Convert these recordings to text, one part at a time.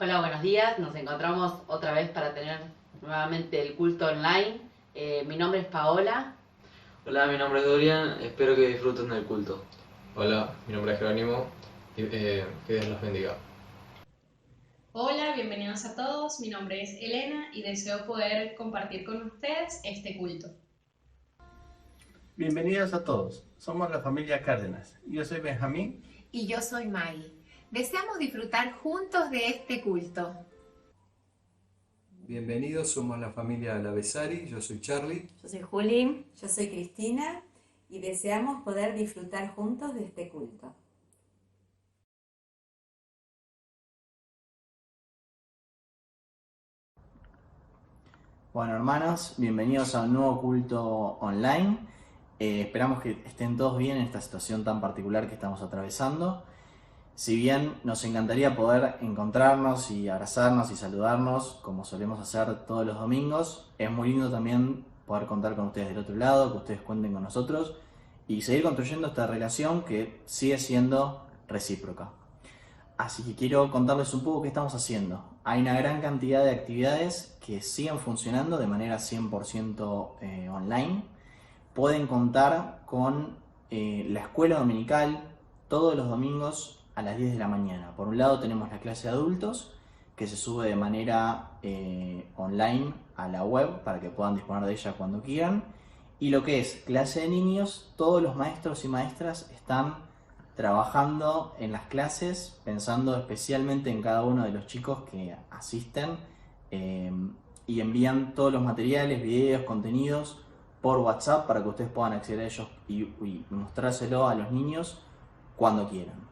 Hola, buenos días. Nos encontramos otra vez para tener nuevamente el culto online. Mi nombre es Paola. Hola, mi nombre es Dorian, espero que disfruten del culto. Hola, mi nombre es Jerónimo y que Dios los bendiga. Hola, bienvenidos a todos. Mi nombre es Elena y deseo poder compartir con ustedes este culto. Bienvenidos a todos, somos la familia Cárdenas. Yo soy Benjamín. Y yo soy Maggie. Deseamos disfrutar juntos de este culto. Bienvenidos, somos la familia Lavesari, yo soy Charlie. Yo soy Juli. Yo soy Cristina y deseamos poder disfrutar juntos de este culto. Bueno, hermanos, bienvenidos a un nuevo culto online. Esperamos que estén todos bien en esta situación tan particular que estamos atravesando. Si bien nos encantaría poder encontrarnos y abrazarnos y saludarnos como solemos hacer todos los domingos, es muy lindo también poder contar con ustedes del otro lado, que ustedes cuenten con nosotros y seguir construyendo esta relación que sigue siendo recíproca. Así que quiero contarles un poco qué estamos haciendo. Hay una gran cantidad de actividades que siguen funcionando de manera 100% online. Pueden contar con la escuela dominical todos los domingos a las 10 de la mañana. Por un lado tenemos la clase de adultos que se sube de manera online a la web para que puedan disponer de ella cuando quieran. Y lo que es clase de niños, todos los maestros y maestras están trabajando en las clases, pensando especialmente en cada uno de los chicos que asisten eh, y envían todos los materiales, videos, contenidos por WhatsApp para que ustedes puedan acceder a ellos y mostrárselo a los niños cuando quieran.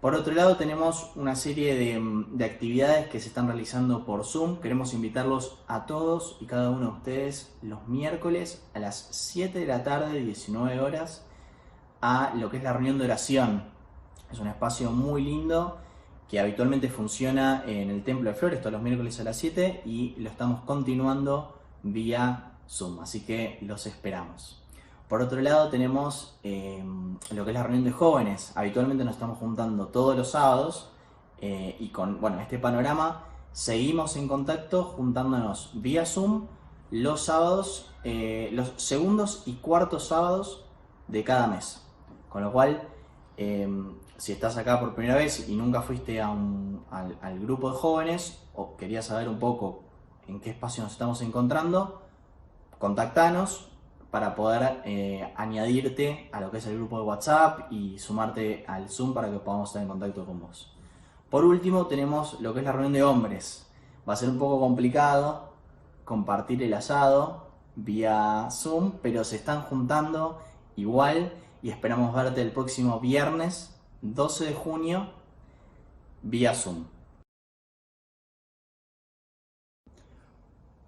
Por otro lado tenemos una serie de actividades que se están realizando por Zoom. Queremos invitarlos a todos y cada uno de ustedes los miércoles a las 7 de la tarde, 19 horas, a lo que es la reunión de oración. Es un espacio muy lindo que habitualmente funciona en el Templo de Flores todos los miércoles a las 7 y lo estamos continuando vía Zoom, así que los esperamos. Por otro lado tenemos lo que es la reunión de jóvenes. Habitualmente nos estamos juntando todos los sábados y con este panorama seguimos en contacto juntándonos vía Zoom los sábados, los segundos y cuartos sábados de cada mes. Con lo cual, si estás acá por primera vez y nunca fuiste al grupo de jóvenes o querías saber un poco en qué espacio nos estamos encontrando, contactanos para poder añadirte a lo que es el grupo de WhatsApp y sumarte al Zoom para que podamos estar en contacto con vos. Por último, tenemos lo que es la reunión de hombres. Va a ser un poco complicado compartir el asado vía Zoom, pero se están juntando igual y esperamos verte el próximo viernes 12 de junio vía Zoom.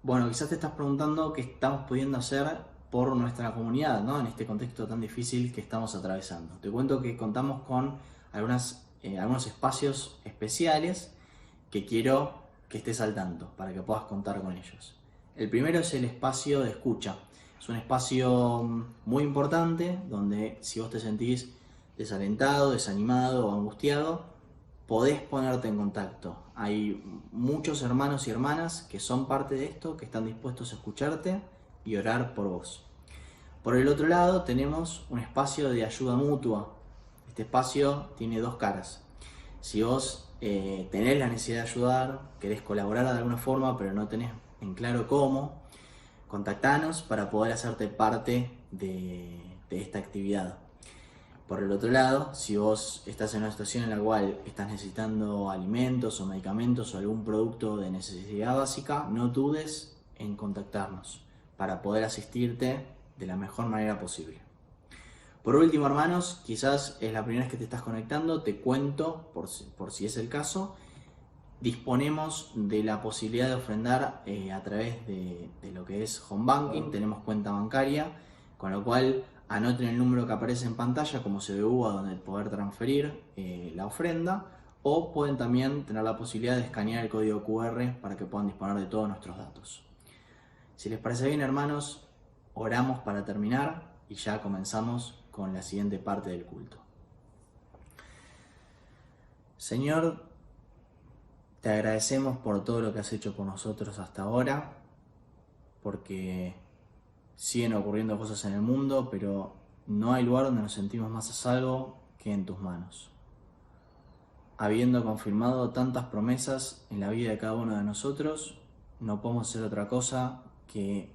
Bueno, quizás te estás preguntando qué estamos pudiendo hacer por nuestra comunidad, ¿no? En este contexto tan difícil que estamos atravesando. Te cuento que contamos con algunos espacios especiales que quiero que estés al tanto para que puedas contar con ellos. El primero es el espacio de escucha. Es un espacio muy importante donde si vos te sentís desalentado, desanimado o angustiado, podés ponerte en contacto. Hay muchos hermanos y hermanas que son parte de esto, que están dispuestos a escucharte y orar por vos. Por el otro lado tenemos un espacio de ayuda mutua. Este espacio tiene dos caras. Si vos tenés la necesidad de ayudar, querés colaborar de alguna forma, pero no tenés en claro cómo, contactanos para poder hacerte parte de esta actividad. Por el otro lado, si vos estás en una situación en la cual estás necesitando alimentos o medicamentos o algún producto de necesidad básica, no dudes en contactarnos para poder asistirte de la mejor manera posible. Por último, hermanos, quizás es la primera vez que te estás conectando, te cuento, por si es el caso, disponemos de la posibilidad de ofrendar a través de lo que es Home Banking, tenemos cuenta bancaria, con lo cual anoten el número que aparece en pantalla como CBU a donde poder transferir la ofrenda, o pueden también tener la posibilidad de escanear el código QR para que puedan disponer de todos nuestros datos. Si les parece bien, hermanos, oramos para terminar y ya comenzamos con la siguiente parte del culto. Señor, Te agradecemos por todo lo que has hecho por nosotros hasta ahora, porque siguen ocurriendo cosas en el mundo, pero no hay lugar donde nos sentimos más a salvo que en tus manos. Habiendo confirmado tantas promesas en la vida de cada uno de nosotros, no podemos hacer otra cosa que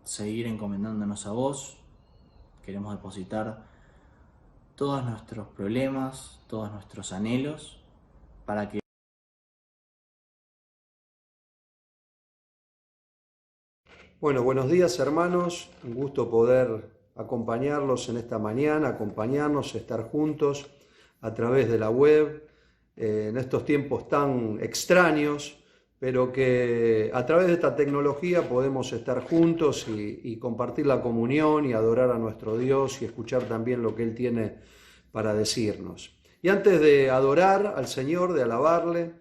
seguir encomendándonos a vos. Queremos depositar todos nuestros problemas, todos nuestros anhelos, para que Bueno, buenos días hermanos, un gusto poder acompañarlos en esta mañana, acompañarnos, estar juntos a través de la web, en estos tiempos tan extraños, pero que a través de esta tecnología podemos estar juntos y compartir la comunión y adorar a nuestro Dios y escuchar también lo que Él tiene para decirnos. Y antes de adorar al Señor, de alabarle,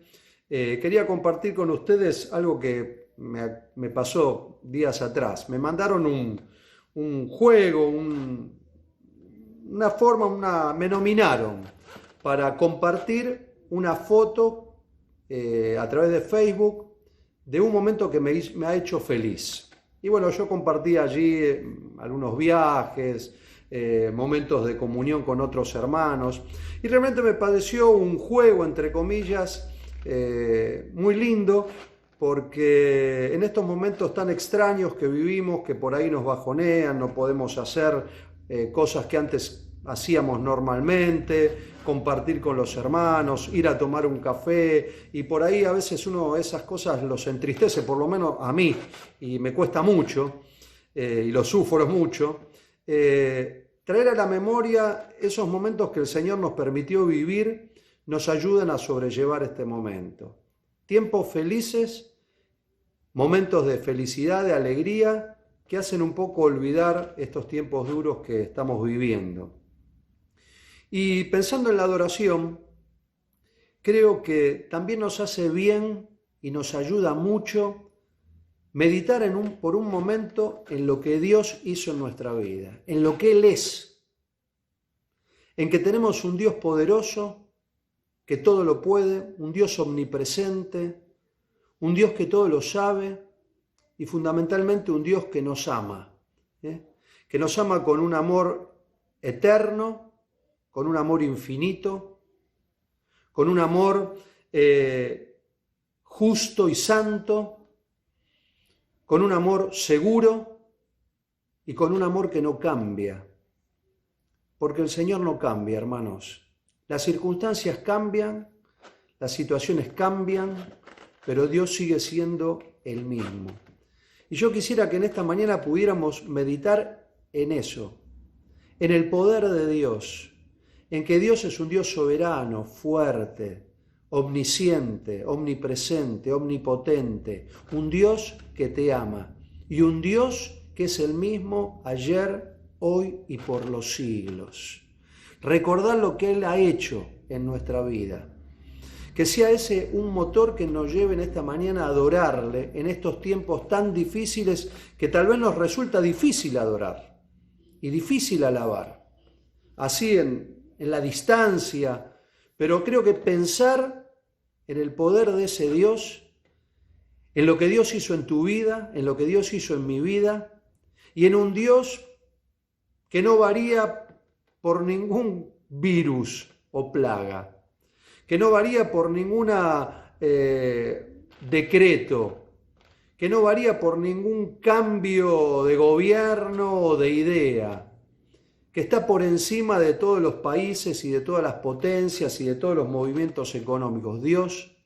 quería compartir con ustedes algo que me pasó días atrás. Me mandaron un juego, me nominaron para compartir una foto a través de Facebook de un momento que me ha hecho feliz. Y bueno, yo compartí allí algunos viajes, momentos de comunión con otros hermanos, y realmente me pareció un juego, entre comillas, muy lindo, porque en estos momentos tan extraños que vivimos, que por ahí nos bajonean, no podemos hacer cosas que antes hacíamos normalmente, compartir con los hermanos, ir a tomar un café, y por ahí a veces esas cosas los entristece, por lo menos a mí, y me cuesta mucho, y lo sufro mucho, traer a la memoria esos momentos que el Señor nos permitió vivir, nos ayudan a sobrellevar este momento. Tiempos felices, momentos de felicidad, de alegría, que hacen un poco olvidar estos tiempos duros que estamos viviendo. Y pensando en la adoración, creo que también nos hace bien y nos ayuda mucho meditar por un momento en lo que Dios hizo en nuestra vida, en lo que Él es, en que tenemos un Dios poderoso, que todo lo puede, un Dios omnipresente, un Dios que todo lo sabe y fundamentalmente un Dios que nos ama con un amor eterno, con un amor infinito, con un amor justo y santo, con un amor seguro y con un amor que no cambia. Porque el Señor no cambia, hermanos. Las circunstancias cambian, las situaciones cambian, pero Dios sigue siendo el mismo. Y yo quisiera que en esta mañana pudiéramos meditar en eso, en el poder de Dios, en que Dios es un Dios soberano, fuerte, omnisciente, omnipresente, omnipotente, un Dios que te ama y un Dios que es el mismo ayer, hoy y por los siglos. Recordar lo que Él ha hecho en nuestra vida. Que sea ese un motor que nos lleve en esta mañana a adorarle en estos tiempos tan difíciles que tal vez nos resulta difícil adorar y difícil alabar. Así en la distancia, pero creo que pensar en el poder de ese Dios, en lo que Dios hizo en tu vida, en lo que Dios hizo en mi vida, y en un Dios que no varía por ningún virus o plaga, que no varía por ningún decreto, que no varía por ningún cambio de gobierno o de idea, que está por encima de todos los países y de todas las potencias y de todos los movimientos económicos. Dios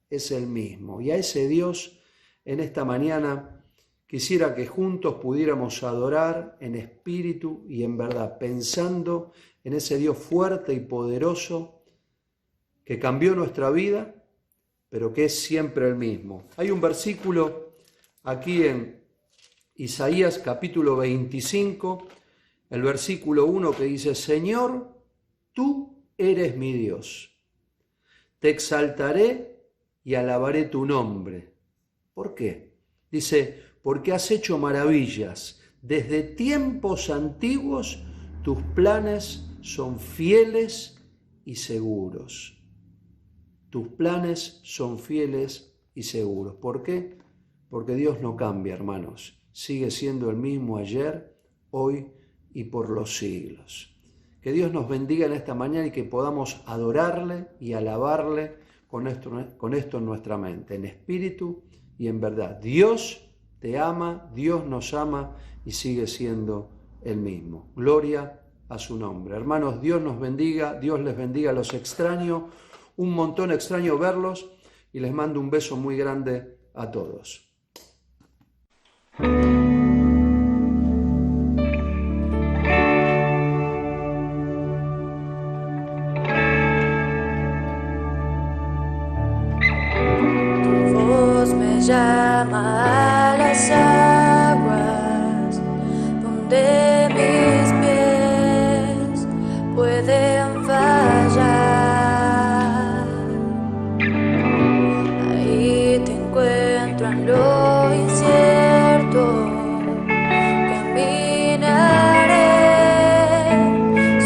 es el mismo. Y a ese Dios, en esta mañana, quisiera que juntos pudiéramos adorar en espíritu y en verdad, pensando en ese Dios fuerte y poderoso que cambió nuestra vida, pero que es siempre el mismo. Hay un versículo aquí en Isaías capítulo 25, el versículo 1 que dice: Señor, tú eres mi Dios. Te exaltaré y alabaré tu nombre. ¿Por qué? Dice, porque has hecho maravillas. Desde tiempos antiguos tus planes son fieles y seguros. tus planes son fieles y seguros. ¿Por qué? Porque Dios no cambia, hermanos. Sigue siendo el mismo ayer, hoy y por los siglos. Que Dios nos bendiga en esta mañana y que podamos adorarle y alabarle con esto en nuestra mente, en espíritu y en verdad. Dios te ama, Dios nos ama y sigue siendo el mismo. Gloria a su nombre. Hermanos, Dios nos bendiga, Dios les bendiga. Los extraño, un montón extraño verlos y les mando un beso muy grande a todos. Tu voz me llama a las aguas donde mis pies pueden fallar. Ahí te encuentro en lo incierto. Caminaré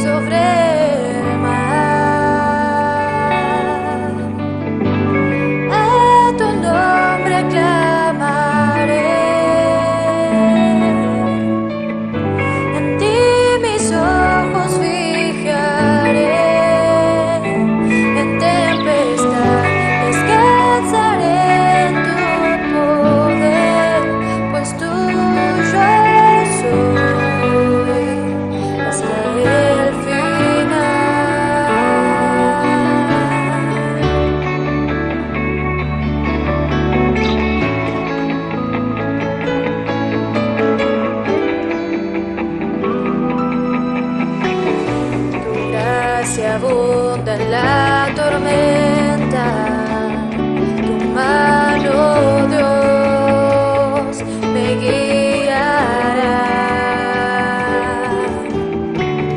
sobre el mar. A tu nombre clamaré. En ti mis ojos fijaré. En tempestad descansaré en tu poder, pues tuyo soy hasta el final. Tu gracia abunda en la tormenta, tu mano, Dios, me guiará.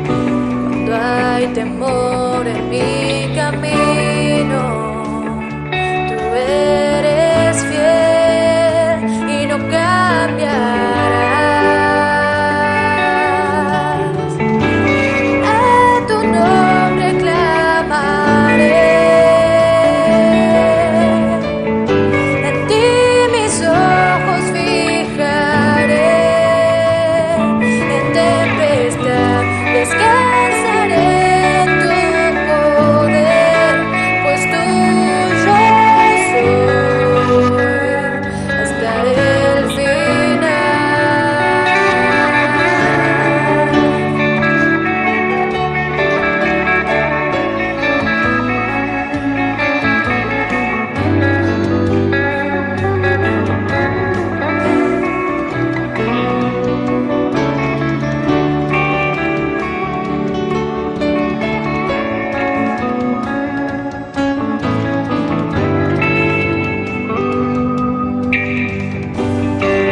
Cuando hay temor en mi camino, tú eres fiel y no cambiarás. A tu nombre clamaré. En ti mis ojos fijaré. En tempestad descansaré en tu poder, pues tuyo soy hasta el final.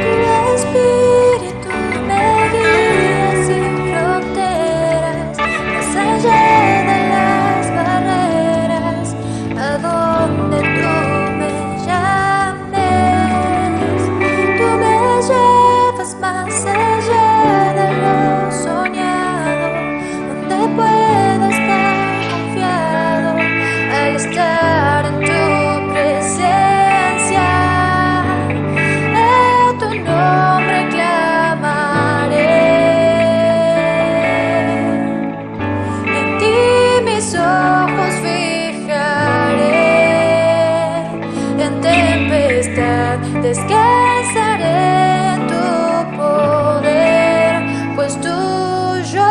Tu espíritu me guía sin fronteras, más allá de las barreras, a donde tú me llames. Tú me llevas más allá de lo soñado, donde puedo estar confiado al estar en tu presencia. A tu nombre clamaré. En ti mis ojos fijaré. En tempestad descansaré en tu poder, pues tuyo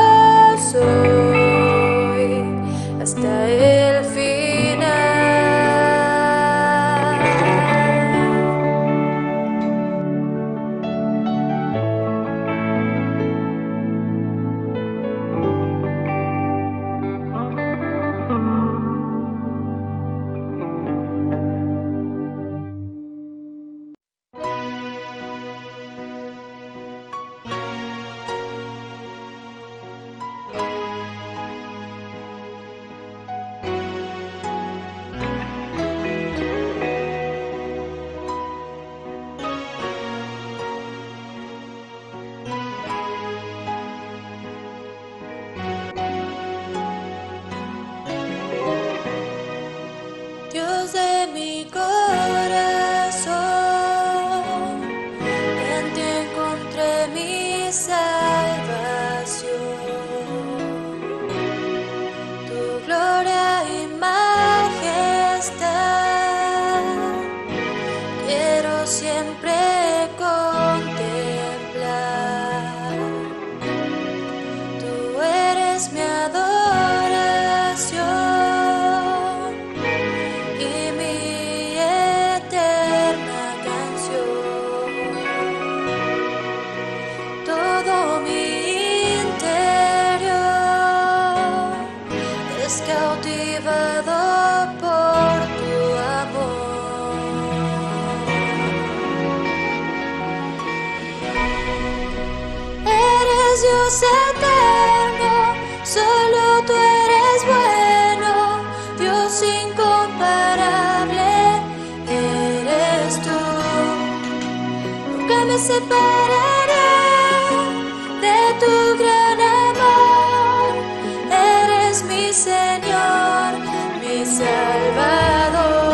soy hasta el final. siempre contemplar. Tú eres mi adoración y mi eterna canción. Todo mi interior es cautivado por tu amor. Eres Dios eterno, solo tú eres bueno, Dios incomparable, eres tú. Nunca me separaré de tu gran amor, eres mi Señor, mi Salvador.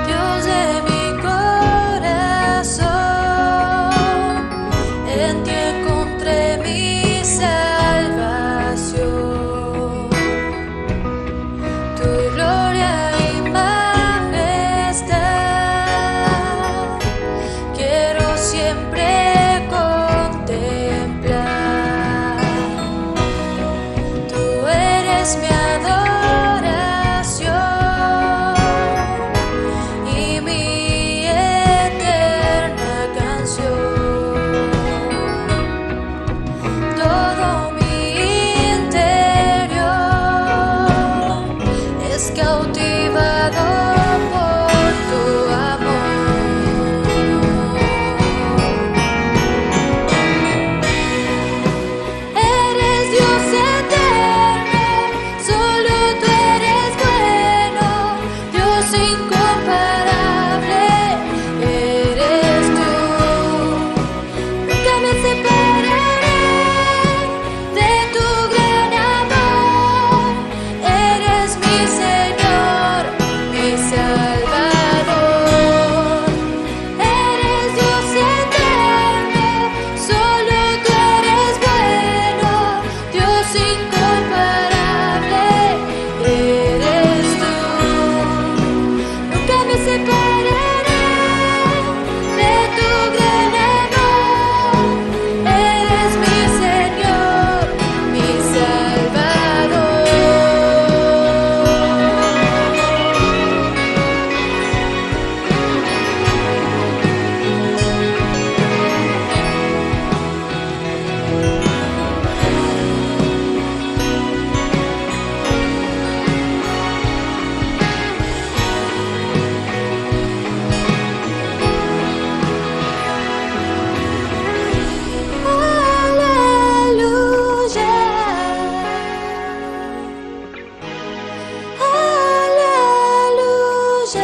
Dios de mi corazón, en ti encontré mi salvación. Tu gloria y majestad quiero siempre contemplar. Tú eres mi adoración y mi eterna canción. Todo mi interior es cautivado por tu amor. Eres Dios eterno, solo tú eres bueno, Dios incomparable, eres tú. Nunca me separaré de tu gran amor, eres mi Señor, mi Salvador. Eres Dios eterno, solo tú eres bueno, Dios incomparable, eres tú. Nunca me separaré de tu gran amor, eres mi Señor, mi Salvador. Aleluya, aleluya,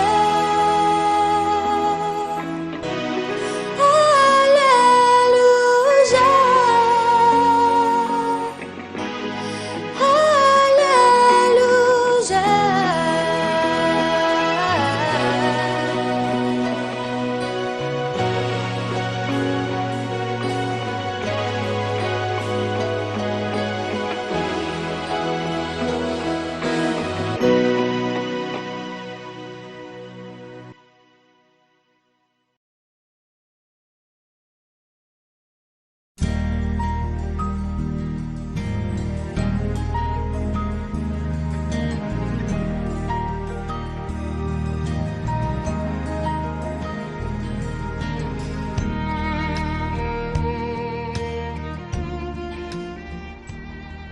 aleluya,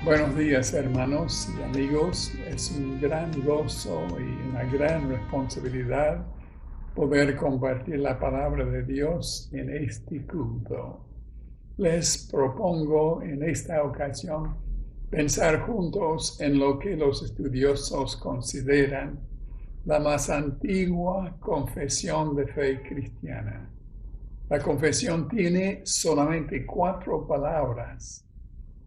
Buenos días, hermanos y amigos. Es un gran gozo y una gran responsabilidad poder compartir la palabra de Dios en este culto. Les propongo en esta ocasión pensar juntos en lo que los estudiosos consideran la más antigua confesión de fe cristiana. La confesión tiene solamente 4 palabras.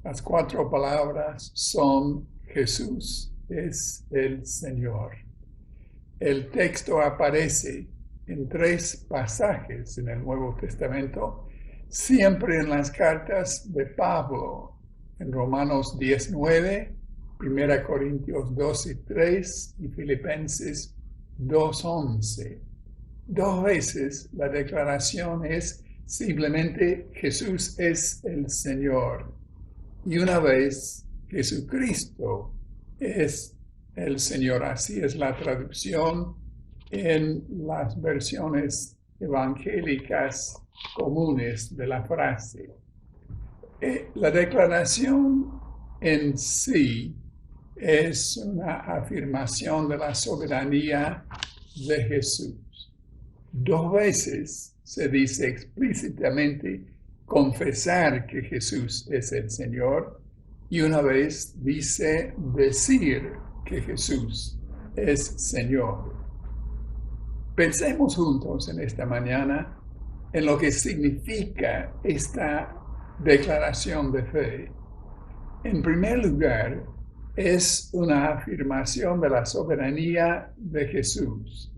Las 4 palabras son: Jesús es el Señor. El texto aparece en 3 pasajes en el Nuevo Testamento, siempre en las cartas de Pablo, en Romanos 19, 1 Corintios 12:3 y Filipenses 2:11. 2 veces la declaración es simplemente Jesús es el Señor. Y una vez Jesucristo es el Señor. Así es la traducción en las versiones evangélicas comunes de la frase. La declaración en sí es una afirmación de la soberanía de Jesús. 2 veces se dice explícitamente confesar que Jesús es el Señor y una vez dice decir que Jesús es Señor. Pensemos juntos en esta mañana en lo que significa esta declaración de fe. En primer lugar, es una afirmación de la soberanía de Jesús.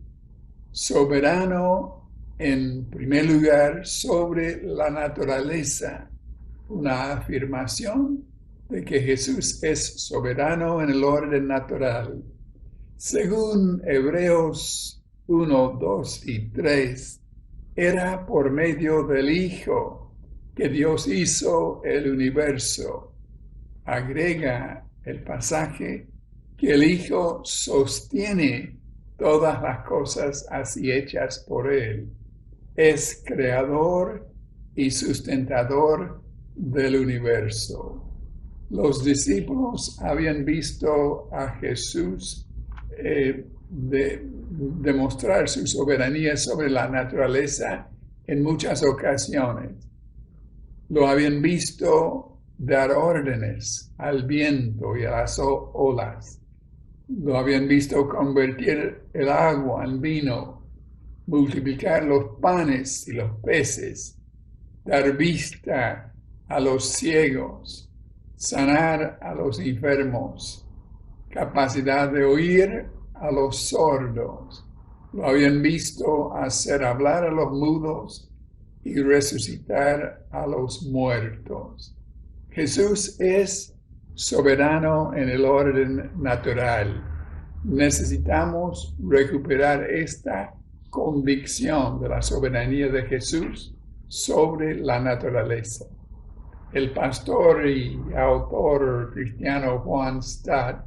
Soberano, en primer lugar, sobre la naturaleza. Una afirmación de que Jesús es soberano en el orden natural. Según Hebreos 1, 2 y 3, era por medio del Hijo que Dios hizo el universo. Agrega el pasaje que el Hijo sostiene todas las cosas así hechas por Él. Es creador y sustentador del universo. Los discípulos habían visto a Jesús demostrar su soberanía sobre la naturaleza en muchas ocasiones. Lo habían visto dar órdenes al viento y a las olas. Lo habían visto convertir el agua en vino, multiplicar los panes y los peces, dar vista a los ciegos, sanar a los enfermos, capacidad de oír a los sordos. Lo habían visto hacer hablar a los mudos y resucitar a los muertos. Jesús es soberano en el orden natural. Necesitamos recuperar esta convicción de la soberanía de Jesús sobre la naturaleza. El pastor y autor cristiano Juan Stott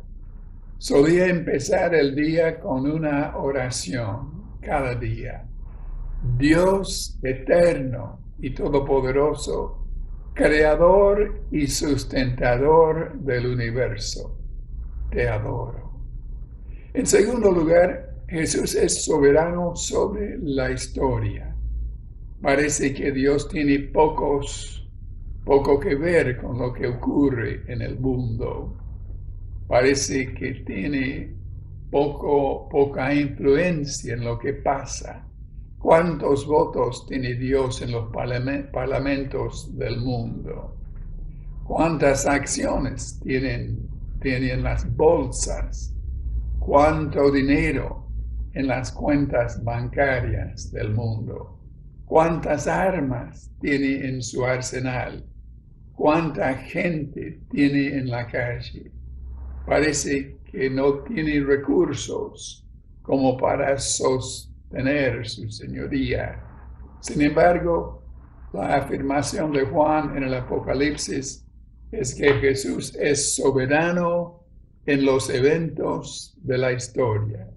solía empezar el día con una oración cada día. Dios eterno y todopoderoso, creador y sustentador del universo, te adoro. En segundo lugar, Jesús es soberano sobre la historia. Parece que Dios tiene poco que ver con lo que ocurre en el mundo. Parece que tiene poca influencia en lo que pasa. ¿Cuántos votos tiene Dios en los parlamentos del mundo? ¿Cuántas acciones tienen las bolsas? ¿Cuánto dinero en las cuentas bancarias del mundo? ¿Cuántas armas tiene en su arsenal? ¿Cuánta gente tiene en la calle? Parece que no tiene recursos como para sostener su señoría. Sin embargo, la afirmación de Juan en el Apocalipsis es que Jesús es soberano en los eventos de la historia.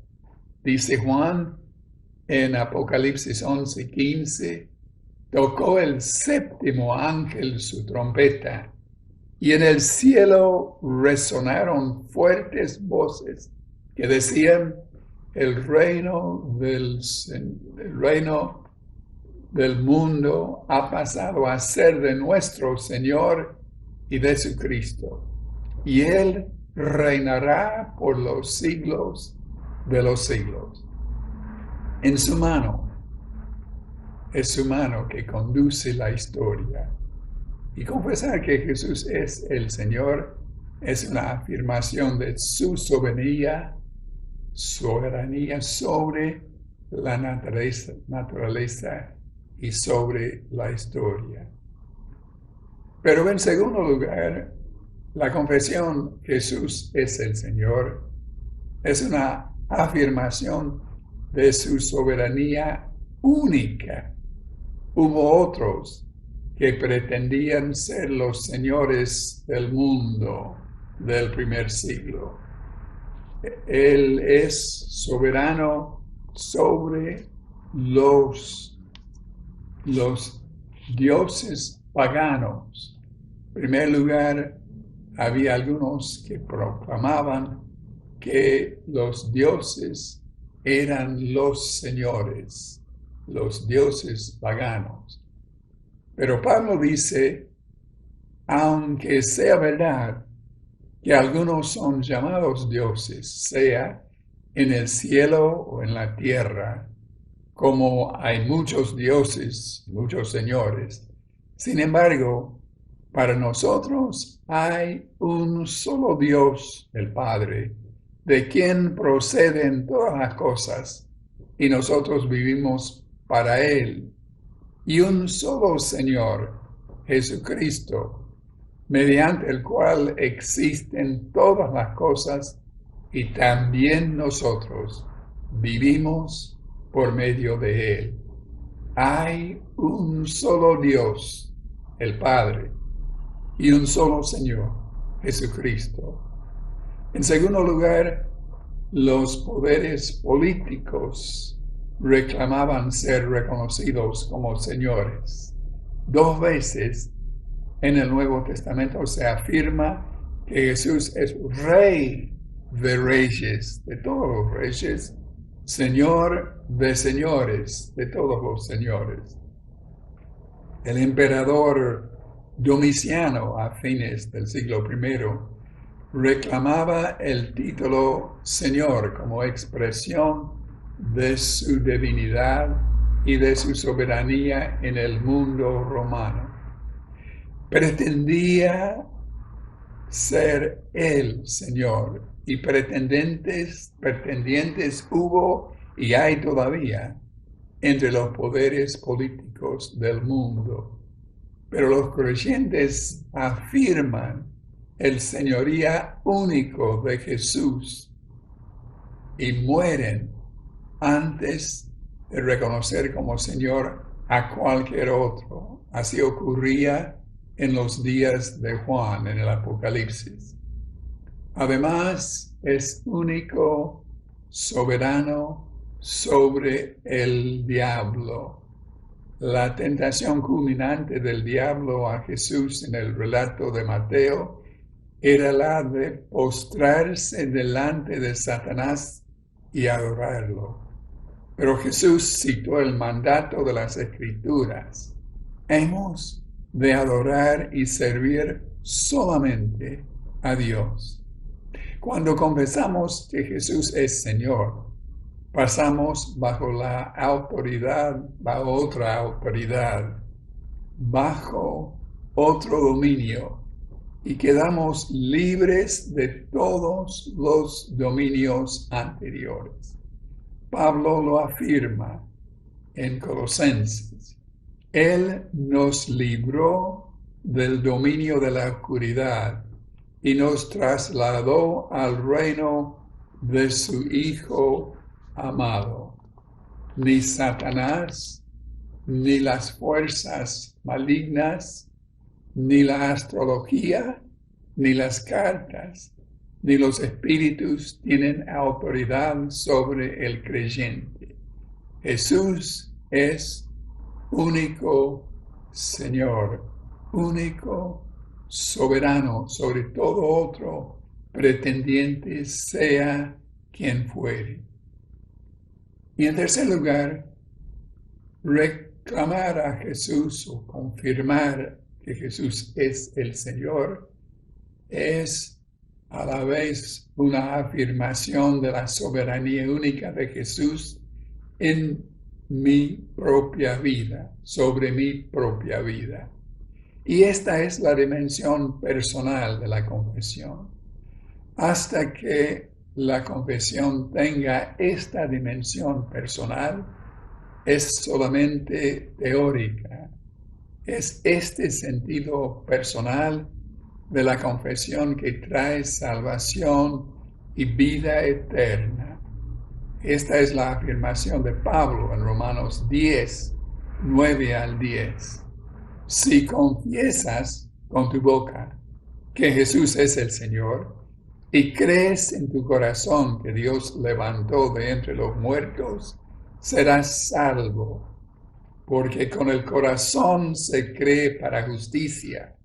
Dice Juan en Apocalipsis 11:15, tocó el séptimo ángel su trompeta, y en el cielo resonaron fuertes voces que decían, el reino del mundo ha pasado a ser de nuestro Señor y de su Cristo, y Él reinará por los siglos de los siglos. En su mano, es su mano que conduce la historia. Y confesar que Jesús es el Señor es una afirmación de su soberanía sobre la naturaleza y sobre la historia. Pero en segundo lugar, la confesión Jesús es el Señor es una afirmación de su soberanía única. Hubo otros que pretendían ser los señores del mundo del primer siglo. Él es soberano sobre los dioses paganos. En primer lugar, había algunos que proclamaban que los dioses eran los señores, los dioses paganos. Pero Pablo dice, aunque sea verdad que algunos son llamados dioses, sea en el cielo o en la tierra, como hay muchos dioses, muchos señores, sin embargo, para nosotros hay un solo Dios, el Padre, de quien proceden todas las cosas, y nosotros vivimos para Él, y un solo Señor, Jesucristo, mediante el cual existen todas las cosas, y también nosotros vivimos por medio de Él. Hay un solo Dios, el Padre, y un solo Señor, Jesucristo. En segundo lugar, los poderes políticos reclamaban ser reconocidos como señores. 2 veces en el Nuevo Testamento se afirma que Jesús es Rey de reyes, de todos los reyes, Señor de señores, de todos los señores. El emperador Domiciano, a fines del siglo I, reclamaba el título Señor como expresión de su divinidad y de su soberanía en el mundo romano. Pretendía ser el Señor, y pretendientes hubo y hay todavía entre los poderes políticos del mundo. Pero los creyentes afirman el señoría único de Jesús y mueren antes de reconocer como Señor a cualquier otro. Así ocurría en los días de Juan en el Apocalipsis. Además, es único, soberano sobre el diablo. La tentación culminante del diablo a Jesús en el relato de Mateo era la de postrarse delante de Satanás y adorarlo. Pero Jesús citó el mandato de las Escrituras. Hemos de adorar y servir solamente a Dios. Cuando confesamos que Jesús es Señor, pasamos bajo otra autoridad, bajo otro dominio, y quedamos libres de todos los dominios anteriores. Pablo lo afirma en Colosenses. Él nos libró del dominio de la oscuridad y nos trasladó al reino de su Hijo amado. Ni Satanás, ni las fuerzas malignas, ni la astrología, ni las cartas, ni los espíritus tienen autoridad sobre el creyente. Jesús es único Señor, único soberano sobre todo otro pretendiente, sea quien fuere. Y en tercer lugar, reclamar a Jesús o confirmar que Jesús es el Señor es a la vez una afirmación de la soberanía única de Jesús en mi propia vida, sobre mi propia vida. Y esta es la dimensión personal de la confesión. Hasta que la confesión tenga esta dimensión personal, es solamente teórica. Es este sentido personal de la confesión que trae salvación y vida eterna. Esta es la afirmación de Pablo en Romanos 10, 9 al 10. Si confiesas con tu boca que Jesús es el Señor y crees en tu corazón que Dios levantó de entre los muertos, serás salvo. Porque con el corazón se cree para justicia,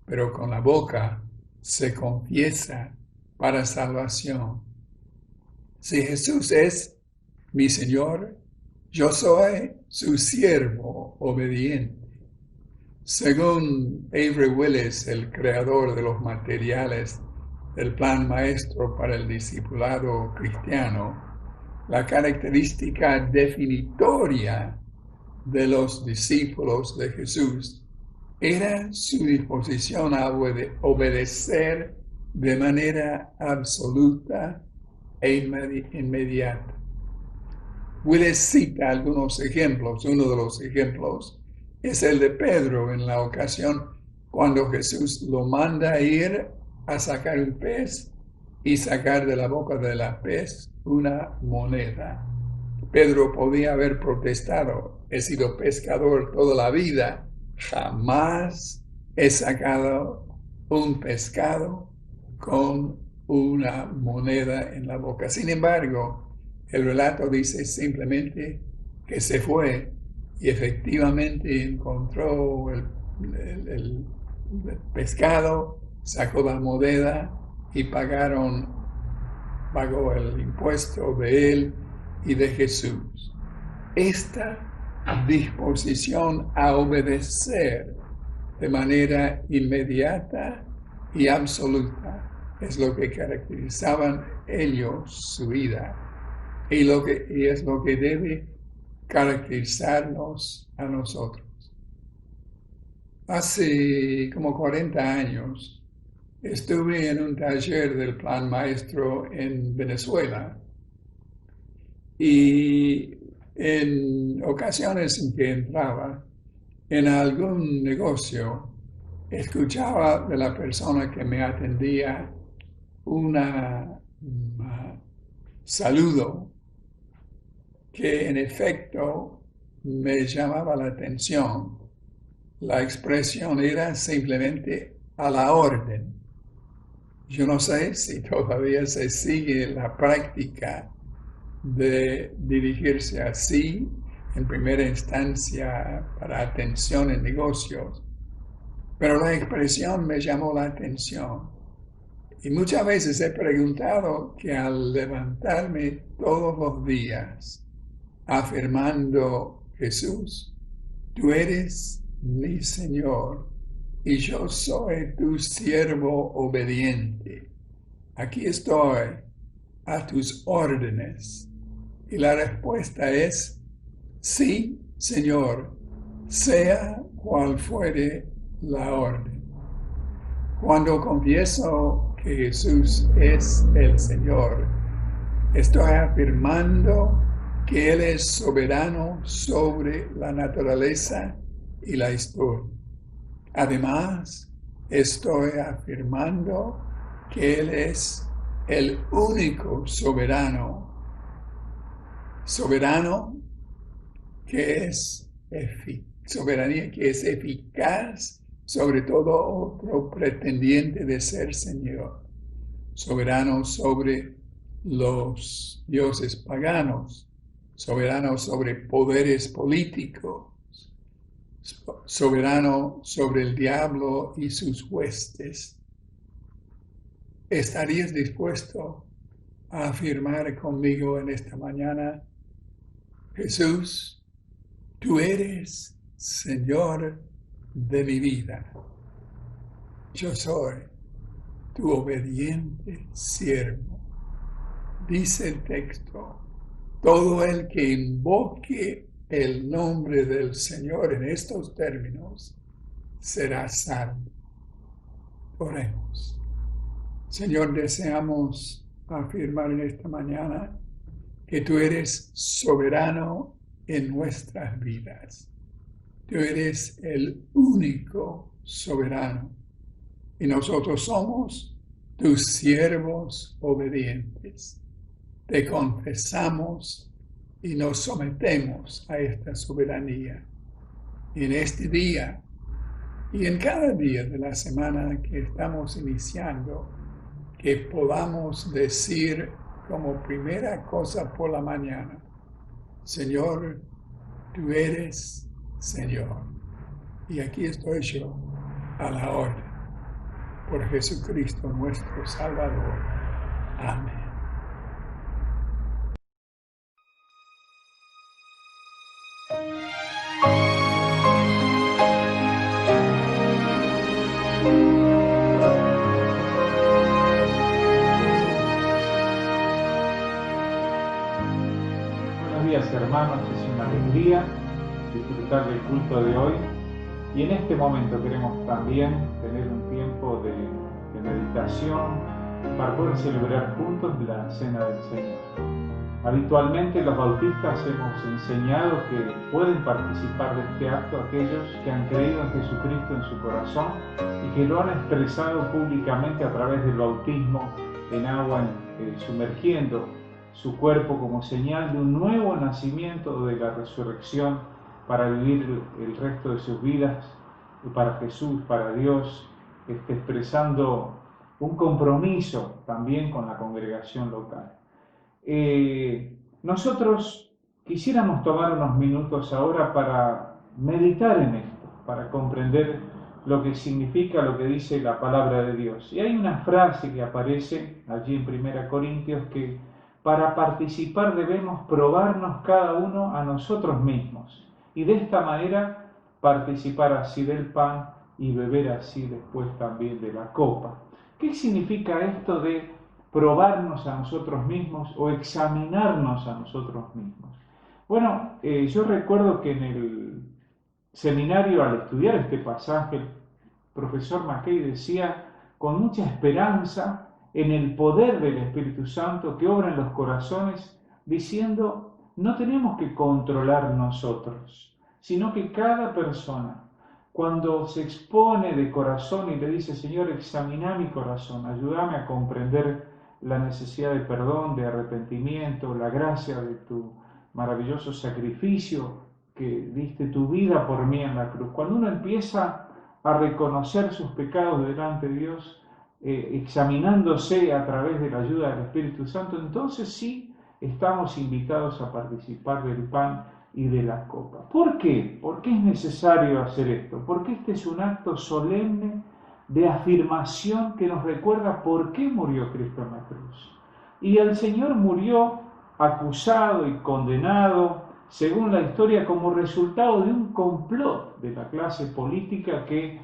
pero con la boca se confiesa para salvación. Si Jesús es mi Señor, yo soy su siervo obediente. Según Avery Willis, el creador de los materiales del plan maestro para el discipulado cristiano, la característica definitoria de los discípulos de Jesús era su disposición a obedecer de manera absoluta e inmediata. Willis cita algunos ejemplos. Uno de los ejemplos es el de Pedro en la ocasión cuando Jesús lo manda a ir a sacar un pez y sacar de la boca de la pez una moneda. Pedro podía haber protestado: he sido pescador toda la vida, jamás he sacado un pescado con una moneda en la boca. Sin embargo, el relato dice simplemente que se fue y efectivamente encontró el pescado, sacó la moneda y pagó el impuesto de él y de Jesús. Esta disposición a obedecer de manera inmediata y absoluta es lo que caracterizaban ellos su vida y es lo que debe caracterizarnos a nosotros. Hace como 40 años estuve en un taller del plan maestro en Venezuela. Y en ocasiones en que entraba en algún negocio, escuchaba de la persona que me atendía un saludo que en efecto me llamaba la atención. La expresión era simplemente a la orden. Yo no sé si todavía se sigue la práctica de dirigirse así en primera instancia para atención en negocios, pero la expresión me llamó la atención y muchas veces he preguntado que al levantarme todos los días afirmando: Jesús, tú eres mi Señor y yo soy tu siervo obediente, aquí estoy a tus órdenes. Y la respuesta es: sí, Señor, sea cual fuere la orden. Cuando confieso que Jesús es el Señor, estoy afirmando que Él es soberano sobre la naturaleza y la historia. Además, estoy afirmando que Él es el único soberano que es soberanía que es eficaz sobre todo otro pretendiente de ser Señor, soberano sobre los dioses paganos, soberano sobre poderes políticos, soberano sobre el diablo y sus huestes. ¿Estarías dispuesto a afirmar conmigo en esta mañana: Jesús, tú eres Señor de mi vida? Yo soy tu obediente siervo. Dice el texto: todo el que invoque el nombre del Señor en estos términos será salvo. Oremos. Señor, deseamos afirmar en esta mañana que tú eres soberano en nuestras vidas. tú eres el único soberano y nosotros somos tus siervos obedientes. Te confesamos y nos sometemos a esta soberanía. En este día y en cada día de la semana que estamos iniciando, que podamos decir como primera cosa por la mañana: Señor, tú eres Señor. Y aquí estoy yo a la orden. Por Jesucristo nuestro Salvador. Amén. Buenos días, hermanos, es una alegría disfrutar del culto de hoy y en este momento queremos también tener un tiempo de meditación para poder celebrar juntos la Cena del Señor. Habitualmente los bautistas hemos enseñado que pueden participar de este acto aquellos que han creído en Jesucristo en su corazón y que lo han expresado públicamente a través del bautismo en agua, sumergiendo su cuerpo como señal de un nuevo nacimiento de la resurrección para vivir el resto de sus vidas para Jesús, para Dios, expresando un compromiso también con la congregación local. Nosotros quisiéramos tomar unos minutos ahora para meditar en esto, para comprender lo que significa lo que dice la palabra de Dios. Y hay una frase que aparece allí en 1 Corintios que para participar debemos probarnos cada uno a nosotros mismos y de esta manera participar así del pan y beber así después también de la copa. ¿Qué significa esto de probarnos a nosotros mismos o examinarnos a nosotros mismos? Bueno, yo recuerdo que en el seminario, al estudiar este pasaje, el profesor Mackey decía con mucha esperanza en el poder del Espíritu Santo que obra en los corazones, diciendo, no tenemos que controlar nosotros, sino que cada persona, cuando se expone de corazón y le dice, Señor, examina mi corazón, ayúdame a comprender la necesidad de perdón, de arrepentimiento, la gracia de tu maravilloso sacrificio, que diste tu vida por mí en la cruz. Cuando uno empieza a reconocer sus pecados delante de Dios, examinándose a través de la ayuda del Espíritu Santo, entonces sí estamos invitados a participar del pan y de la copa. ¿Por qué? ¿Por qué es necesario hacer esto? Porque este es un acto solemne de afirmación que nos recuerda por qué murió Cristo en la cruz. Y el Señor murió acusado y condenado, según la historia, como resultado de un complot de la clase política que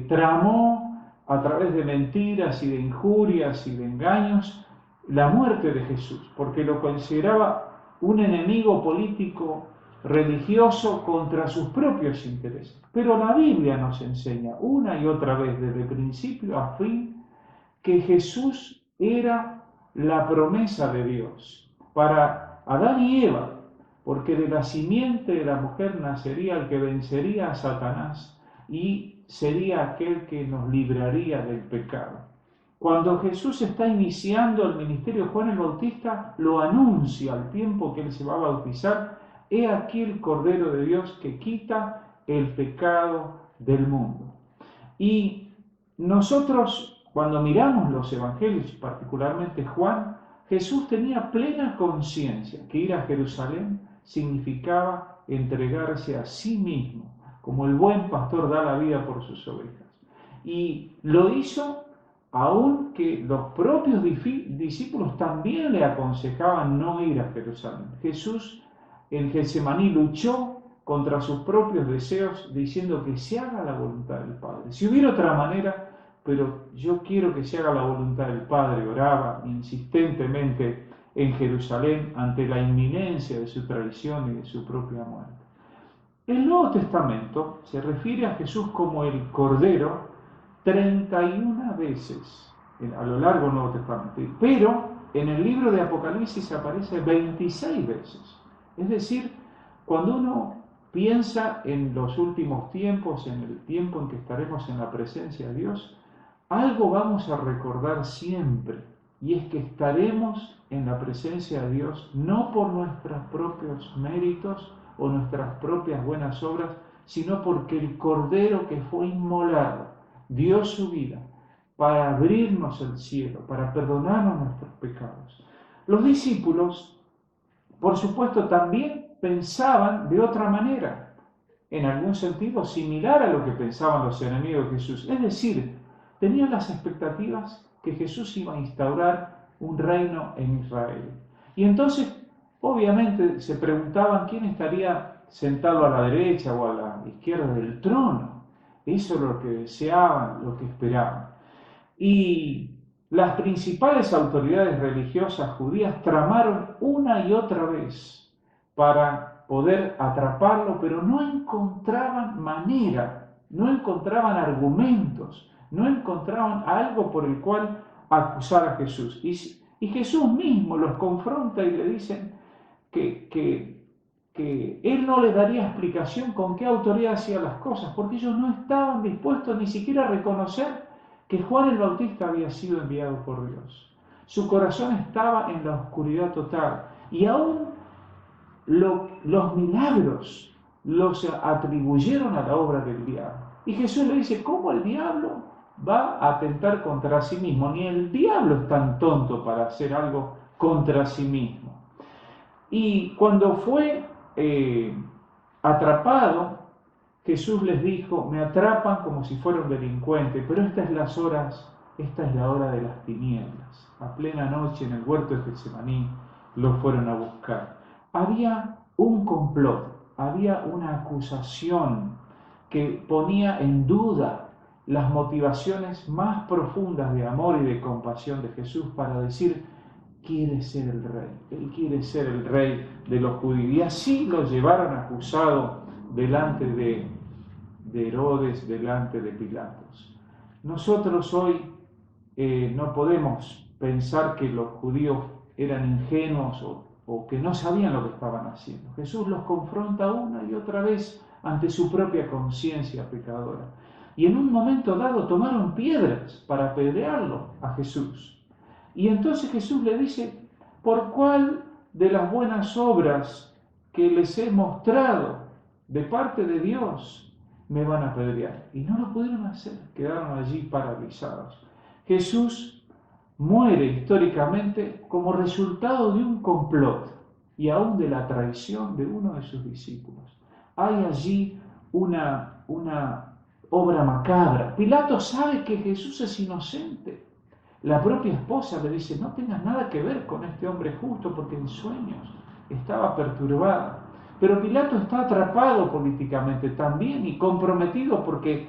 tramó a través de mentiras y de injurias y de engaños la muerte de Jesús, porque lo consideraba un enemigo político religioso contra sus propios intereses. Pero la Biblia nos enseña una y otra vez, desde principio a fin, que Jesús era la promesa de Dios para Adán y Eva, porque de la simiente de la mujer nacería el que vencería a Satanás y sería aquel que nos libraría del pecado. Cuando Jesús está iniciando el ministerio, Juan el Bautista lo anuncia al tiempo que él se va a bautizar: he aquí el Cordero de Dios que quita el pecado del mundo. Y nosotros, cuando miramos los evangelios, particularmente Juan, Jesús tenía plena conciencia que ir a Jerusalén significaba entregarse a sí mismo, como el buen pastor da la vida por sus ovejas. Y lo hizo aun que los propios discípulos también le aconsejaban no ir a Jerusalén. Jesús en Getsemaní luchó contra sus propios deseos diciendo que se haga la voluntad del Padre. Si hubiera otra manera, pero yo quiero que se haga la voluntad del Padre, oraba insistentemente en Jerusalén ante la inminencia de su traición y de su propia muerte. El Nuevo Testamento se refiere a Jesús como el Cordero 31 veces a lo largo del Nuevo Testamento, pero en el libro de Apocalipsis aparece 26 veces. Es decir, cuando uno piensa en los últimos tiempos, en el tiempo en que estaremos en la presencia de Dios, algo vamos a recordar siempre, y es que estaremos en la presencia de Dios no por nuestros propios méritos o nuestras propias buenas obras, sino porque el Cordero que fue inmolado dio su vida para abrirnos el cielo, para perdonarnos nuestros pecados. Los discípulos, por supuesto, también pensaban de otra manera, en algún sentido similar a lo que pensaban los enemigos de Jesús. Es decir, tenían las expectativas que Jesús iba a instaurar un reino en Israel. Y entonces, obviamente, se preguntaban quién estaría sentado a la derecha o a la izquierda del trono. Eso es lo que deseaban, lo que esperaban. Y las principales autoridades religiosas judías tramaron una y otra vez para poder atraparlo, pero no encontraban manera, no encontraban argumentos, no encontraban algo por el cual acusar a Jesús. Y Jesús mismo los confronta y le dicen que Él no les daría explicación con qué autoridad hacía las cosas, porque ellos no estaban dispuestos ni siquiera a reconocer que Juan el Bautista había sido enviado por Dios. Su corazón estaba en la oscuridad total, y aún los milagros los atribuyeron a la obra del diablo. Y Jesús le dice, ¿cómo el diablo va a atentar contra sí mismo? Ni el diablo es tan tonto para hacer algo contra sí mismo. Y cuando fue atrapado, Jesús les dijo, me atrapan como si fuera un delincuente, pero esta es la hora de las tinieblas. A plena noche en el huerto de Getsemaní lo fueron a buscar. Había un complot, había una acusación que ponía en duda las motivaciones más profundas de amor y de compasión de Jesús para decir, quiere ser el rey, Él quiere ser el rey de los judíos. Y así lo llevaron acusado delante de Herodes, delante de Pilatos. Nosotros hoy no podemos pensar que los judíos eran ingenuos o que no sabían lo que estaban haciendo. Jesús los confronta una y otra vez ante su propia conciencia pecadora. Y en un momento dado tomaron piedras para apedrearlo a Jesús. Y entonces Jesús le dice, ¿por cuál de las buenas obras que les he mostrado de parte de Dios me van a apedrear? Y no lo pudieron hacer, quedaron allí paralizados. Jesús muere históricamente como resultado de un complot y aún de la traición de uno de sus discípulos. Hay allí una obra macabra. Pilato sabe que Jesús es inocente. La propia esposa le dice, no tengas nada que ver con este hombre justo, porque en sueños estaba perturbada. Pero Pilato está atrapado políticamente también y comprometido porque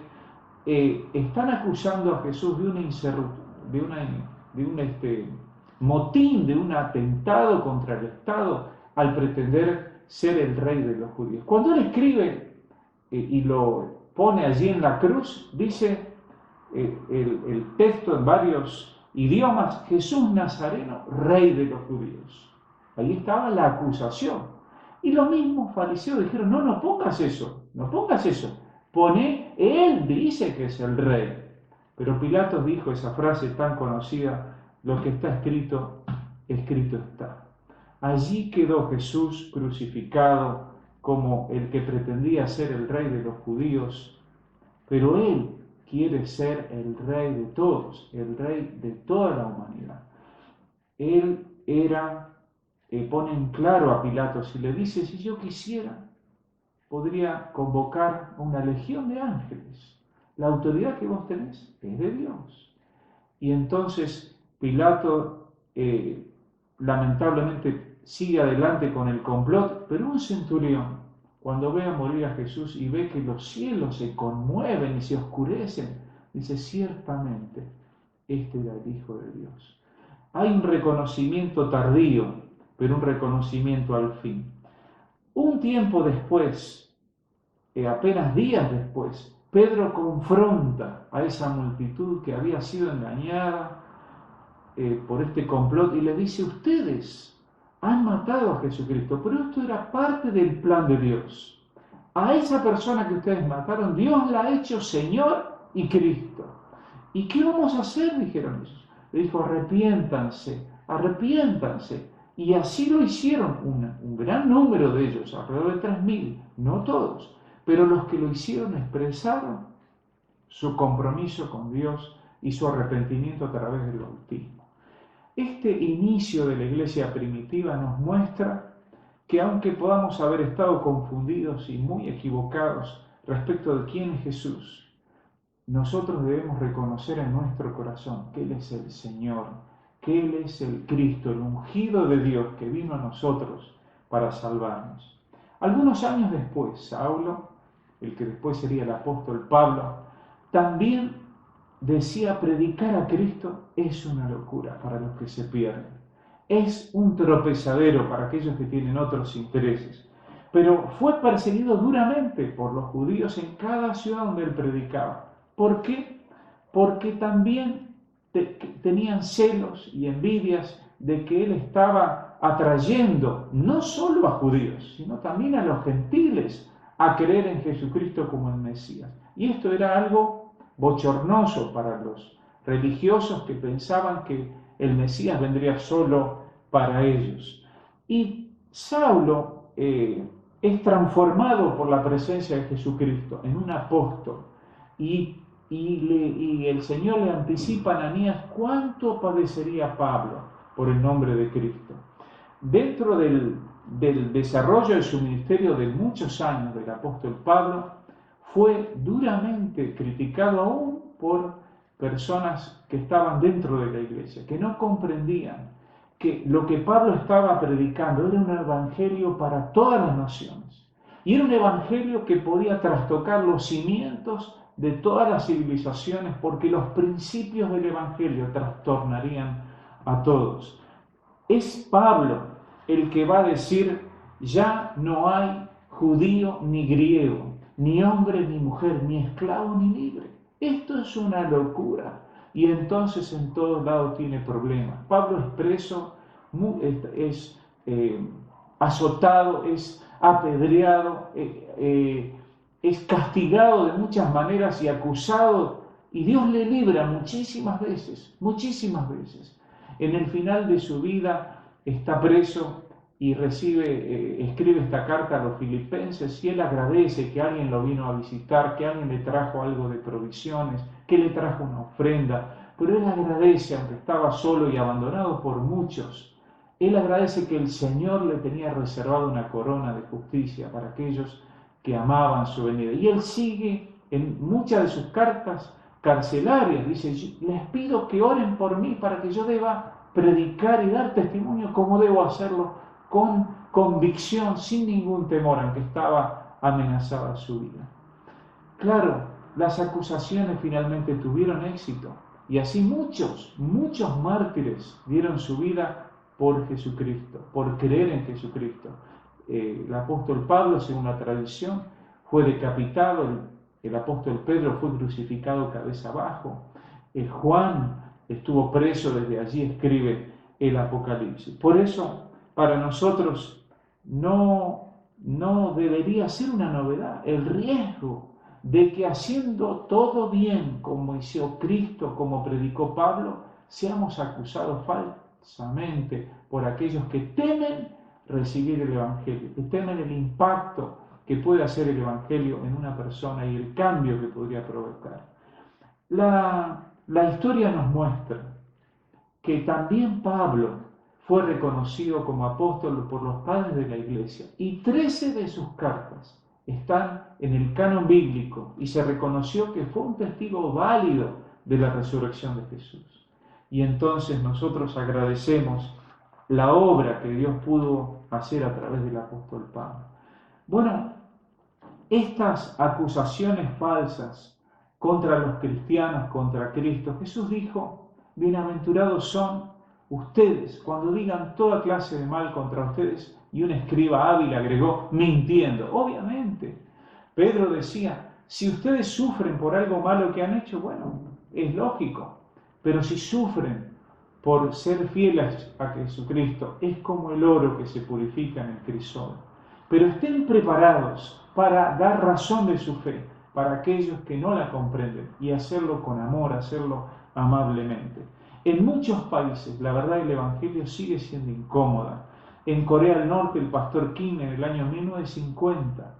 están acusando a Jesús de un motín, de un atentado contra el Estado al pretender ser el rey de los judíos. Cuando él escribe y lo pone allí en la cruz, dice el texto en varios idiomas, Jesús Nazareno, rey de los judíos. Ahí estaba la acusación. Y los mismos fariseos dijeron, no pongas eso, pone, él dice que es el rey. Pero Pilatos dijo esa frase tan conocida, lo que está escrito, escrito está. Allí quedó Jesús crucificado como el que pretendía ser el rey de los judíos, pero él quiere ser el rey de todos, el rey de toda la humanidad. Él pone en claro a Pilatos y le dice, si yo quisiera, podría convocar una legión de ángeles. La autoridad que vos tenés es de Dios. Y entonces Pilato lamentablemente sigue adelante con el complot, pero un centurión, cuando ve a morir a Jesús y ve que los cielos se conmueven y se oscurecen, dice, ciertamente, este era el Hijo de Dios. Hay un reconocimiento tardío, pero un reconocimiento al fin. Un tiempo después, apenas días después, Pedro confronta a esa multitud que había sido engañada por este complot y le dice, ustedes han matado a Jesucristo, pero esto era parte del plan de Dios. a esa persona que ustedes mataron, Dios la ha hecho Señor y Cristo. ¿Y qué vamos a hacer?, dijeron ellos. Le dijo, arrepiéntanse, arrepiéntanse. Y así lo hicieron un gran número de ellos, alrededor de 3.000, no todos, pero los que lo hicieron expresaron su compromiso con Dios y su arrepentimiento a través del bautismo. Este inicio de la iglesia primitiva nos muestra que aunque podamos haber estado confundidos y muy equivocados respecto de quién es Jesús, nosotros debemos reconocer en nuestro corazón que Él es el Señor, que Él es el Cristo, el ungido de Dios que vino a nosotros para salvarnos. Algunos años después, Saulo, el que después sería el apóstol Pablo, también decía: predicar a Cristo es una locura para los que se pierden. Es un tropezadero para aquellos que tienen otros intereses. Pero fue perseguido duramente por los judíos en cada ciudad donde él predicaba. ¿Por qué? Porque también tenían celos y envidias de que él estaba atrayendo no solo a judíos, sino también a los gentiles a creer en Jesucristo como el Mesías. Y esto era algo bochornoso para los religiosos que pensaban que el Mesías vendría solo para ellos. Y Saulo es transformado por la presencia de Jesucristo en un apóstol. Y el Señor le anticipa a Ananías cuánto padecería Pablo por el nombre de Cristo. Dentro del desarrollo de su ministerio de muchos años del apóstol Pablo, fue duramente criticado aún por personas que estaban dentro de la iglesia, que no comprendían que lo que Pablo estaba predicando era un evangelio para todas las naciones. Y era un evangelio que podía trastocar los cimientos de todas las civilizaciones, porque los principios del evangelio trastornarían a todos. Es Pablo el que va a decir: ya no hay judío ni griego, ni hombre ni mujer, ni esclavo ni libre. Esto es una locura. Y entonces en todos lados tiene problemas. Pablo es preso, es azotado, es apedreado, es castigado de muchas maneras y acusado. Y Dios le libra muchísimas veces, muchísimas veces. En el final de su vida está preso y escribe esta carta a los filipenses, y él agradece que alguien lo vino a visitar, que alguien le trajo algo de provisiones, que le trajo una ofrenda, pero él agradece, aunque estaba solo y abandonado por muchos, él agradece que el Señor le tenía reservado una corona de justicia para aquellos que amaban su venida. Y él sigue en muchas de sus cartas carcelarias, dice: les pido que oren por mí para que yo deba predicar y dar testimonio como debo hacerlo, con convicción, sin ningún temor, aunque estaba amenazada su vida. Claro, las acusaciones finalmente tuvieron éxito, y así muchos mártires dieron su vida por Jesucristo, por creer en Jesucristo. El apóstol Pablo, según la tradición, fue decapitado, el apóstol Pedro fue crucificado cabeza abajo, Juan estuvo preso, desde allí escribe el Apocalipsis. Por eso, para nosotros no debería ser una novedad el riesgo de que, haciendo todo bien como hizo Cristo, como predicó Pablo, seamos acusados falsamente por aquellos que temen recibir el Evangelio, que temen el impacto que puede hacer el Evangelio en una persona y el cambio que podría provocar. La historia nos muestra que también Pablo fue reconocido como apóstol por los padres de la iglesia, y 13 de sus cartas están en el canon bíblico, y se reconoció que fue un testigo válido de la resurrección de Jesús. Y entonces nosotros agradecemos la obra que Dios pudo hacer a través del apóstol Pablo. Bueno, estas acusaciones falsas contra los cristianos, contra Cristo, Jesús dijo: bienaventurados son ustedes cuando digan toda clase de mal contra ustedes. Y un escriba hábil agregó: mintiendo. Obviamente, Pedro decía: si ustedes sufren por algo malo que han hecho, bueno, es lógico. Pero si sufren por ser fieles a Jesucristo, es como el oro que se purifica en el crisol. Pero estén preparados, para dar razón de su fe para aquellos que no la comprenden y hacerlo con amor, hacerlo amablemente. En muchos países la verdad del Evangelio sigue siendo incómoda. En Corea del Norte el pastor Kim en el año 1950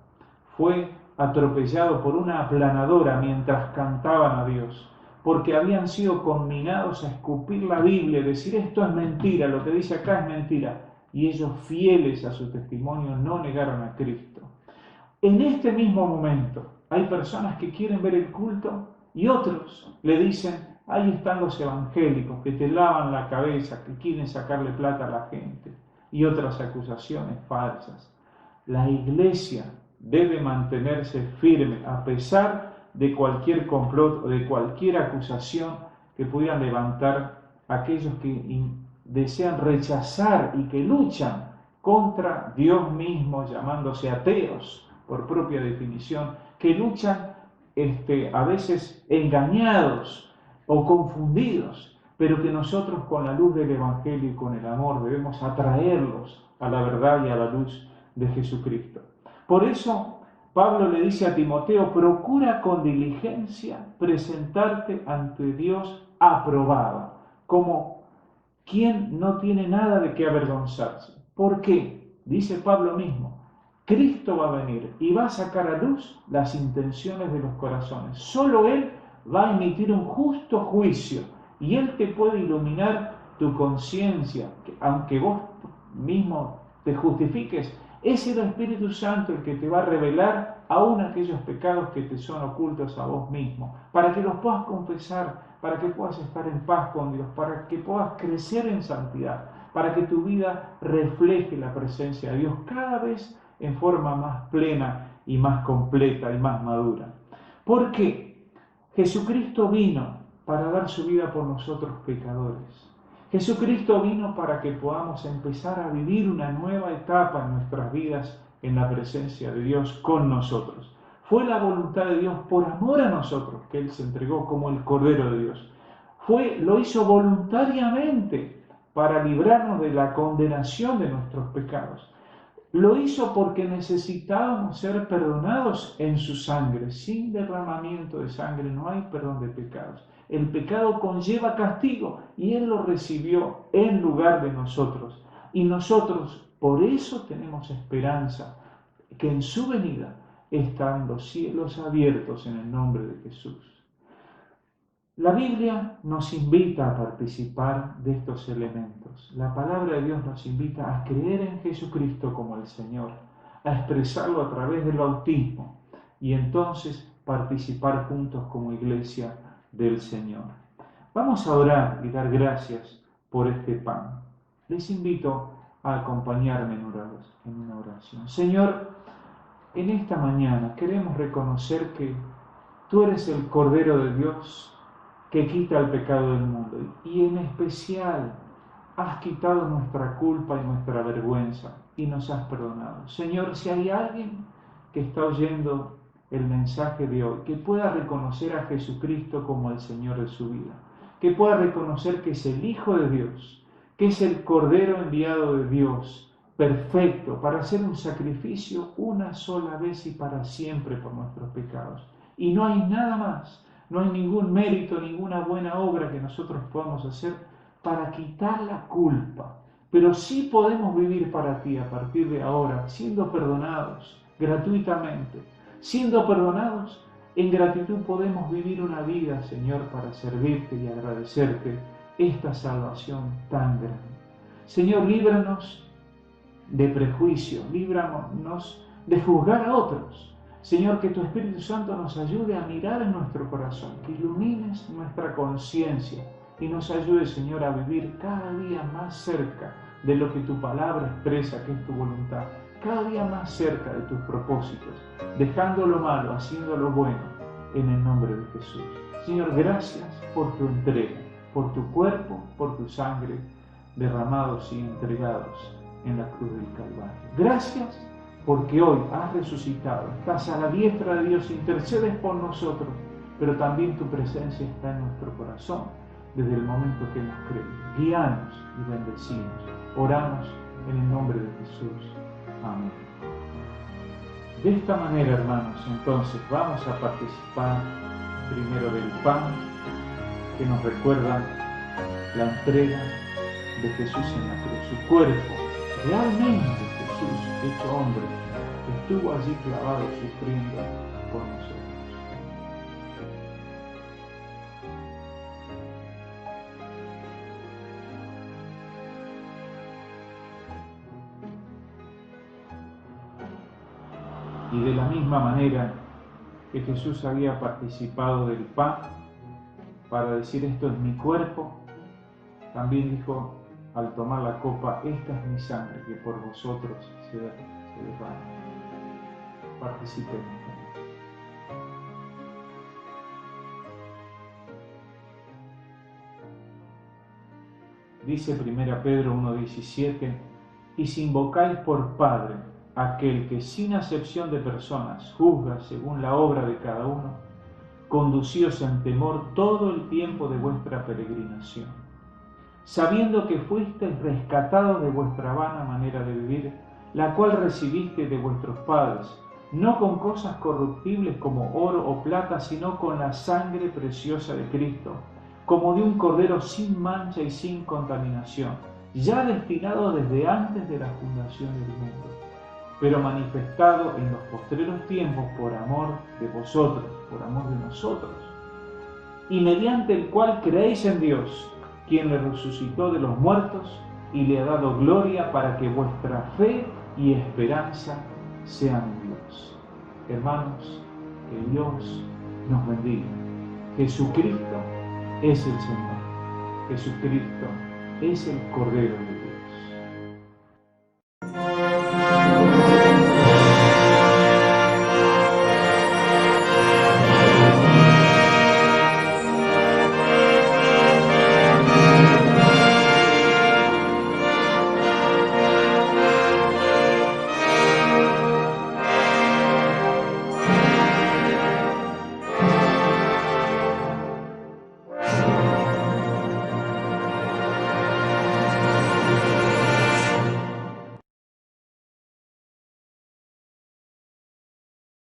fue atropellado por una aplanadora mientras cantaban a Dios, porque habían sido conminados a escupir la Biblia y decir esto es mentira, lo que dice acá es mentira, y ellos fieles a su testimonio no negaron a Cristo. En este mismo momento hay personas que quieren ver el culto y otros le dicen, ahí están los evangélicos que te lavan la cabeza, que quieren sacarle plata a la gente, y otras acusaciones falsas. La iglesia debe mantenerse firme a pesar de cualquier complot o de cualquier acusación que pudieran levantar aquellos que desean rechazar y que luchan contra Dios mismo, llamándose ateos por propia definición, que luchan a veces engañados o confundidos, pero que nosotros con la luz del Evangelio y con el amor debemos atraerlos a la verdad y a la luz de Jesucristo. Por eso Pablo le dice a Timoteo, procura con diligencia presentarte ante Dios aprobado, como quien no tiene nada de qué avergonzarse. ¿Por qué? Dice Pablo mismo, Cristo va a venir y va a sacar a luz las intenciones de los corazones. Solo Él va a emitir un justo juicio y Él te puede iluminar tu conciencia, aunque vos mismo te justifiques. Es el Espíritu Santo el que te va a revelar aún aquellos pecados que te son ocultos a vos mismo, para que los puedas confesar, para que puedas estar en paz con Dios, para que puedas crecer en santidad, para que tu vida refleje la presencia de Dios cada vez en forma más plena y más completa y más madura. Porque Jesucristo vino para dar su vida por nosotros pecadores. Jesucristo vino para que podamos empezar a vivir una nueva etapa en nuestras vidas en la presencia de Dios con nosotros. Fue la voluntad de Dios por amor a nosotros que Él se entregó como el Cordero de Dios. Lo hizo voluntariamente para librarnos de la condenación de nuestros pecados. Lo hizo porque necesitábamos ser perdonados en su sangre. Sin derramamiento de sangre no hay perdón de pecados. El pecado conlleva castigo y Él lo recibió en lugar de nosotros. Y nosotros por eso tenemos esperanza, que en su venida están los cielos abiertos en el nombre de Jesús. La Biblia nos invita a participar de estos elementos. La palabra de Dios nos invita a creer en Jesucristo como el Señor, a expresarlo a través del bautismo y entonces participar juntos como iglesia del Señor. Vamos a orar y dar gracias por este pan. Les invito a acompañarme en una oración. Señor, en esta mañana queremos reconocer que tú eres el Cordero de Dios que quita el pecado del mundo y en especial has quitado nuestra culpa y nuestra vergüenza y nos has perdonado. Señor, si hay alguien que está oyendo el mensaje de hoy, que pueda reconocer a Jesucristo como el Señor de su vida, que pueda reconocer que es el Hijo de Dios, que es el Cordero enviado de Dios, perfecto, para hacer un sacrificio una sola vez y para siempre por nuestros pecados. Y no hay nada más, no hay ningún mérito, ninguna buena obra que nosotros podamos hacer para quitar la culpa. Pero sí podemos vivir para ti a partir de ahora, siendo perdonados gratuitamente. Siendo perdonados, en gratitud podemos vivir una vida, Señor, para servirte y agradecerte esta salvación tan grande. Señor, líbranos de prejuicio, líbranos de juzgar a otros. Señor, que tu Espíritu Santo nos ayude a mirar en nuestro corazón, que ilumines nuestra conciencia y nos ayude, Señor, a vivir cada día más cerca de lo que tu palabra expresa, que es tu voluntad, cada día más cerca de tus propósitos, dejando lo malo, haciendo lo bueno, en el nombre de Jesús. Señor, gracias por tu entrega, por tu cuerpo, por tu sangre, derramados y entregados en la cruz del Calvario. Gracias porque hoy has resucitado, estás a la diestra de Dios, intercedes por nosotros, pero también tu presencia está en nuestro corazón desde el momento que hemos creído. Guíanos y bendecinos. Oramos en el nombre de Jesús. Amén. De esta manera, hermanos, entonces vamos a participar primero del pan que nos recuerda la entrega de Jesús en la cruz. Su cuerpo, realmente Jesús, hecho hombre, estuvo allí clavado sufriendo por nosotros. Y de la misma manera que Jesús había participado del pan para decir esto es mi cuerpo, también dijo al tomar la copa, esta es mi sangre que por vosotros se derrama. Participemos. Dice 1 Pedro 1:17, y si invocáis por Padre aquel que sin acepción de personas juzga según la obra de cada uno, conducíos en temor todo el tiempo de vuestra peregrinación, sabiendo que fuisteis rescatados de vuestra vana manera de vivir, la cual recibisteis de vuestros padres, no con cosas corruptibles como oro o plata, sino con la sangre preciosa de Cristo, como de un cordero sin mancha y sin contaminación, ya destinado desde antes de la fundación del mundo, pero manifestado en los postreros tiempos por amor de vosotros, por amor de nosotros, y mediante el cual creéis en Dios, quien le resucitó de los muertos y le ha dado gloria para que vuestra fe y esperanza sean en Dios. Hermanos, que Dios nos bendiga. Jesucristo es el Señor. Jesucristo es el Cordero de Dios.